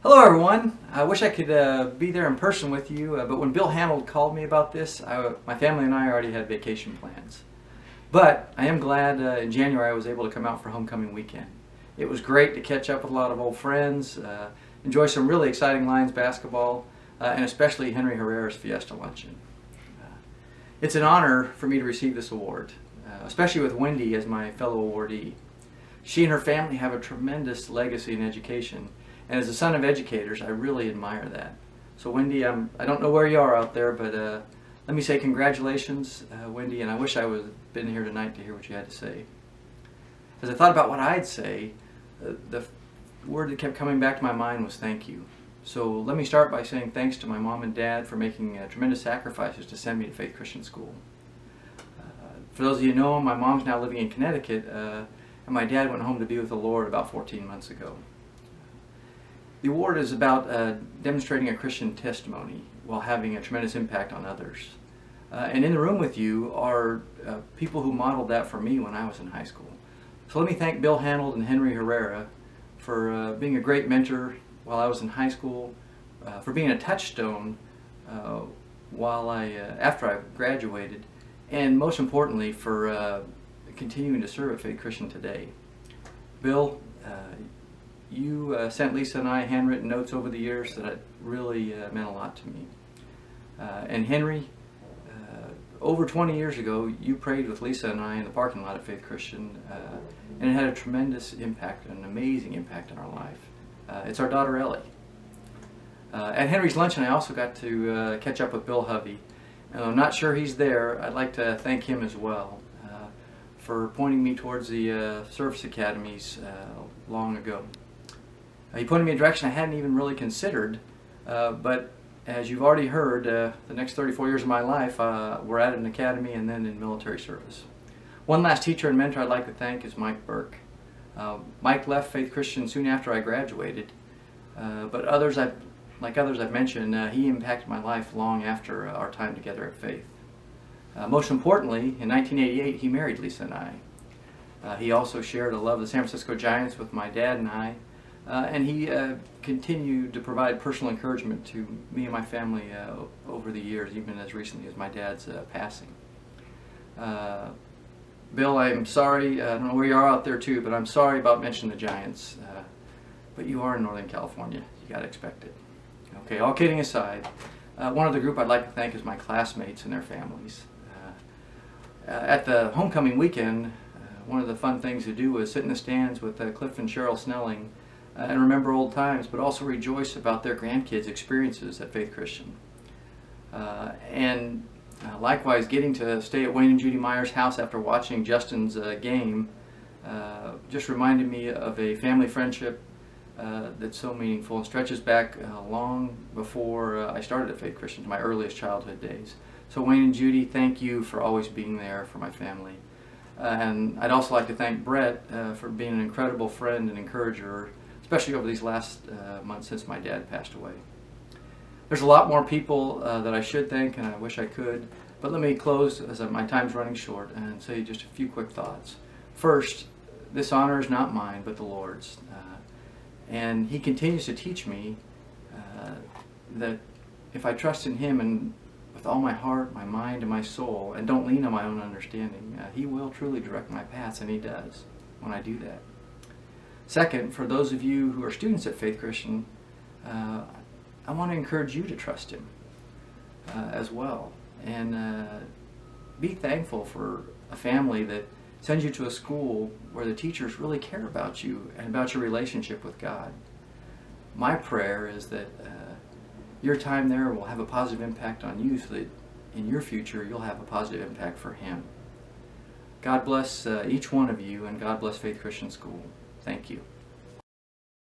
Hello everyone. I wish I could be there in person with you, but when Bill Hanold called me about this, my family and I already had vacation plans. But I am glad in January I was able to come out for homecoming weekend. It was great to catch up with a lot of old friends, enjoy some really exciting Lions basketball, and especially Henry Herrera's Fiesta Luncheon. Uh, it's an honor for me to receive this award, especially with Wendy as my fellow awardee. She and her family have a tremendous legacy in education, and as a son of educators, I really admire that. So Wendy, I don't know where you are out there, but let me say congratulations, Wendy, and I wish I would have been here tonight to hear what you had to say. As I thought about what I'd say, the word that kept coming back to my mind was thank you. So let me start by saying thanks to my mom and dad for making tremendous sacrifices to send me to Faith Christian School. For those of you who know, my mom's now living in Connecticut, and my dad went home to be with the Lord about 14 months ago. The award is about demonstrating a Christian testimony while having a tremendous impact on others. And in the room with you are people who modeled that for me when I was in high school. So let me thank Bill Hanold and Henry Herrera for being a great mentor while I was in high school, for being a touchstone after I graduated, and most importantly for continuing to serve at Faith Christian today. Bill, you sent Lisa and I handwritten notes over the years that really meant a lot to me. And Henry, over 20 years ago, you prayed with Lisa and I in the parking lot at Faith Christian, and it had a tremendous impact, an amazing impact on our life. It's our daughter Ellie. At Henry's luncheon, I also got to catch up with Bill Hovey, and I'm not sure he's there. I'd like to thank him as well for pointing me towards the service academies long ago. He pointed me in a direction I hadn't even really considered, but as you've already heard, the next 34 years of my life were at an academy and then in military service. One last teacher and mentor I'd like to thank is Mike Burke. Mike left Faith Christian soon after I graduated, but like others I've mentioned, he impacted my life long after our time together at Faith. Most importantly, in 1988, he married Lisa and I. He also shared a love of the San Francisco Giants with my dad and I, and he continued to provide personal encouragement to me and my family over the years, even as recently as my dad's passing. Bill, I'm sorry, I don't know where you are out there too, but I'm sorry about mentioning the Giants, but you are in Northern California, you got to expect it. Okay, all kidding aside, one other group I'd like to thank is my classmates and their families. At the homecoming weekend, one of the fun things to do was sit in the stands with Cliff and Cheryl Snelling and remember old times, but also rejoice about their grandkids' experiences at Faith Christian. And likewise, getting to stay at Wayne and Judy Meyer's house after watching Justin's game just reminded me of a family friendship that's so meaningful and stretches back long before I started at Faith Christian, to my earliest childhood days. So Wayne and Judy, thank you for always being there for my family. And I'd also like to thank Brett for being an incredible friend and encourager, especially over these last months since my dad passed away. There's a lot more people that I should thank, and I wish I could, but let me close as my time's running short and say just a few quick thoughts. First, this honor is not mine, but the Lord's. And He continues to teach me that if I trust in Him and with all my heart, my mind, and my soul, and don't lean on my own understanding, He will truly direct my paths, and He does when I do that. Second, for those of you who are students at Faith Christian, I want to encourage you to trust Him as well, and be thankful for a family that sends you to a school where the teachers really care about you and about your relationship with God. My prayer is that your time there will have a positive impact on you, so that in your future you'll have a positive impact for Him. God bless each one of you, and God bless Faith Christian School. Thank you.